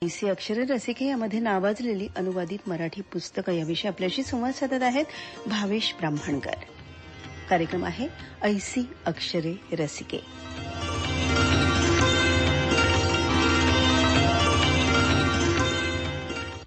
ऐसी अक्षरे रसिके यामध्ये नावाजलेली अनुवादित मराठी पुस्तकं याविषयी आपल्याशी संवाद साधत आहेत भावेश ब्राह्मणकर. कार्यक्रम आहे ऐसी अक्षरे रसिके.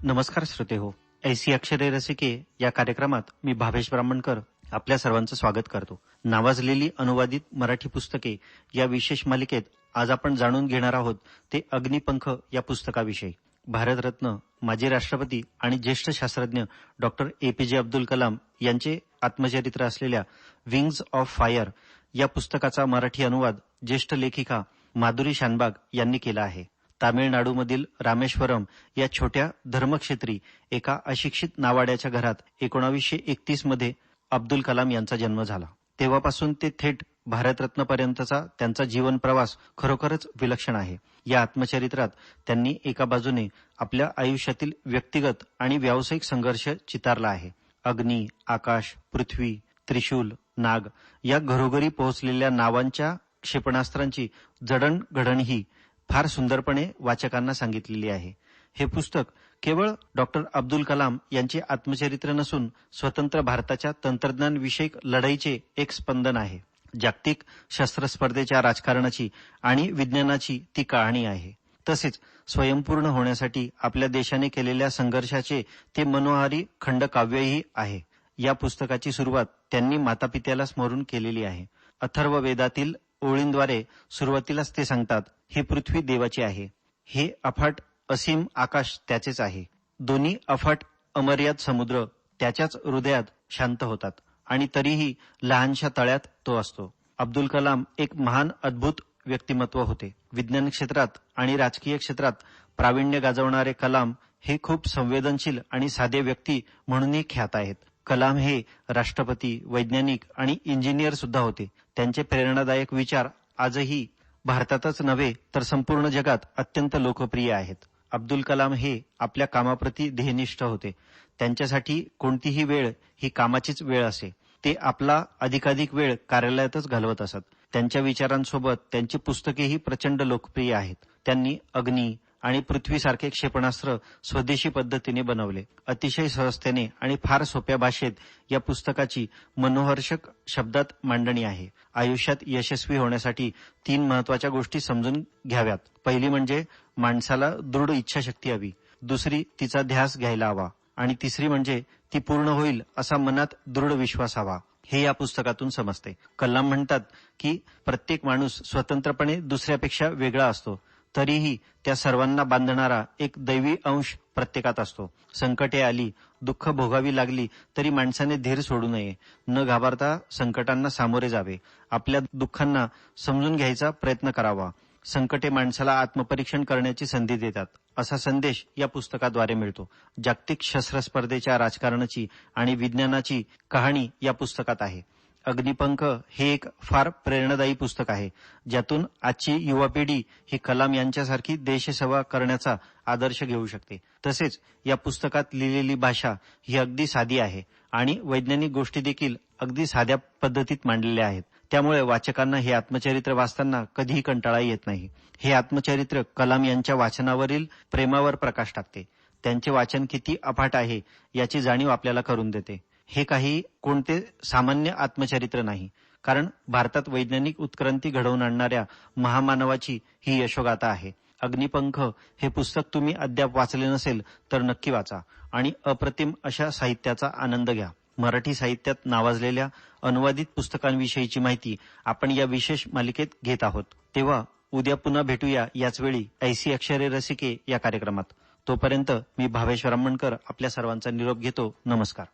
नमस्कार श्रोते हो. ऐसी अक्षरे रसिके या कार्यक्रमात मी भावेश ब्राह्मणकर आपल्या सर्वांचं स्वागत करतो. नावाजलेली अनुवादित मराठी पुस्तके या विशेष मालिकेत आज आपण जाणून घेणार आहोत ते अग्निपंख या पुस्तकाविषयी. भारतरत्न, माजी राष्ट्रपती आणि ज्येष्ठ शास्त्रज्ञ डॉक्टर APJ अब्दुल कलाम यांचे आत्मचरित्र असलेल्या विंग्ज ऑफ फायर या पुस्तकाचा मराठी अनुवाद ज्येष्ठ लेखिका माधुरी शानबाग यांनी केला आहे. तामिळनाडूमधील रामेश्वरम या छोट्या धर्मक्षेत्री एका अशिक्षित नावाड्याच्या घरात 1931 मध्ये अब्दुल कलाम यांचा जन्म झाला. तेव्हापासून ते थेट भारतरत्नपर्यंतचा त्यांचा जीवन प्रवास खरोखरच विलक्षण आहे. या आत्मचरित्रात त्यांनी एका बाजूने आपल्या आयुष्यातील व्यक्तिगत आणि व्यावसायिक संघर्ष चितारला आहे. अग्नी, आकाश, पृथ्वी, त्रिशूल, नाग या घरोघरी पोहोचलेल्या नावांच्या क्षेपणास्त्रांची जडणघडणही फार सुंदरपणे वाचकांना सांगितलेली आहे. हे पुस्तक केवळ डॉक्टर अब्दुल कलाम यांचे आत्मचरित्र नसून स्वतंत्र भारताच्या तंत्रज्ञानविषयक लढाईचे एक स्पंदन आहे. जागतिक शस्त्र स्पर्धेच्या राजकारणाची आणि विज्ञानाची ती कहाणी आहे. तसेच स्वयंपूर्ण होण्यासाठी आपल्या देशाने केलेल्या संघर्षाचे ते मनोहारी खंडकाव्यही आहे. या पुस्तकाची सुरुवात त्यांनी मातापित्याला स्मरून केलेली आहे. अथर्व वेदातील ओळींद्वारे सुरुवातीलाच ते सांगतात, ही पृथ्वी देवाची आहे, हे अफाट असीम आकाश त्याचेच आहे. दोन्ही अफाट अमर्याद समुद्र त्याच्याच हृदयात शांत होतात आणि तरीही लहानशा तळ्यात तो असतो. अब्दुल कलाम एक महान अद्भुत व्यक्तिमत्व होते. विज्ञान क्षेत्रात आणि राजकीय क्षेत्रात प्रावीण्य गाजवणारे कलाम हे खूप संवेदनशील आणि साधे व्यक्ती म्हणूनही ख्यात आहेत. कलाम हे राष्ट्रपती, वैज्ञानिक आणि इंजिनियर सुद्धा होते. त्यांचे प्रेरणादायक विचार आजही भारतातच नव्हे तर संपूर्ण जगात अत्यंत लोकप्रिय आहेत. अब्दुल कलाम हे आपल्या कामाप्रती ध्येयनिष्ठ होते. त्यांच्यासाठी कोणतीही वेळ ही कामाचीच वेळ असे. ते आपला अधिकाधिक वेळ कार्यालयातच घालवत असत. त्यांच्या विचारांसोबत त्यांची पुस्तकेही प्रचंड लोकप्रिय आहेत. त्यांनी अग्नी आणि पृथ्वीसारखे क्षेपणास्त्र स्वदेशी पद्धतीने बनवले. अतिशय सहजतेने आणि फार सोप्या भाषेत या पुस्तकाची मनोहर्षक शब्दात मांडणी आहे. आयुष्यात यशस्वी होण्यासाठी 3 महत्वाच्या गोष्टी समजून घ्याव्यात. पहिली म्हणजे माणसाला दृढ इच्छाशक्ती हवी, दुसरी तिचा ध्यास घ्यायला हवा आणि तिसरी म्हणजे ती पूर्ण होईल असा मनात दृढ विश्वास हवा. हे या पुस्तकातून समजते. कलाम म्हणतात की प्रत्येक माणूस स्वतंत्रपणे दुसऱ्यापेक्षा वेगळा असतो, तरीही त्या सर्वांना बांधणारा एक दैवी अंश प्रत्येकात असतो. संकटे आली, दुःख भोगावी लागली तरी माणसाने धीर सोडू नये. न घाबरता संकटांना सामोरे जावे. आपल्या दुःखांना समजून घ्यायचा प्रयत्न करावा. संकटे माणसाला आत्मपरीक्षण करण्याची संधी देतात, असा संदेश या पुस्तकाद्वारे मिळतो. जागतिक शस्त्र स्पर्धेच्या राजकारणाची आणि विज्ञानाची कहाणी या पुस्तकात आहे. अग्निपंख हे एक फार प्रेरणादायी पुस्तक आहे, ज्यातून आजची युवा पिढी ही कलाम यांच्यासारखी देशसेवा करण्याचा आदर्श घेऊ शकते. तसेच या पुस्तकात लिहिलेली भाषा ही अगदी साधी आहे आणि वैज्ञानिक गोष्टी देखील अगदी साध्या पद्धतीत मांडलेल्या आहेत. त्यामुळे वाचकांना हे आत्मचरित्र वाचताना कधीही कंटाळा येत नाही. हे आत्मचरित्र कलाम यांच्या वाचनावरील प्रेमावर प्रकाश टाकते. त्यांचे वाचन किती अफाट आहे याची जाणीव आपल्याला करून देते. हे काही कोणते सामान्य आत्मचरित्र नाही, कारण भारतात वैज्ञानिक उत्क्रांती घडवून आणणाऱ्या महामानवाची ही यशोगाथा आहे. अग्निपंख हे पुस्तक तुम्ही अद्याप वाचले नसेल तर नक्की वाचा आणि अप्रतिम अशा साहित्याचा आनंद घ्या. मराठी साहित्यात नावाजलेल्या अनुवादित पुस्तकांविषयीची माहिती आपण या विशेष मालिकेत घेत आहोत. तेव्हा उद्या पुन्हा भेटूया याच वेळी ऐसी अक्षरे रसिके या कार्यक्रमात. तोपर्यंत मी भावेश ब्राह्मणकर आपल्या सर्वांचा निरोप घेतो. नमस्कार.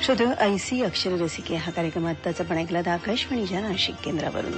श्रोते, ऐसी अक्षरे रसिके हा कार्यक्रम आत्ताच आपण ऐकला आकाशवाणीच्या नाशिक केंद्रावरून.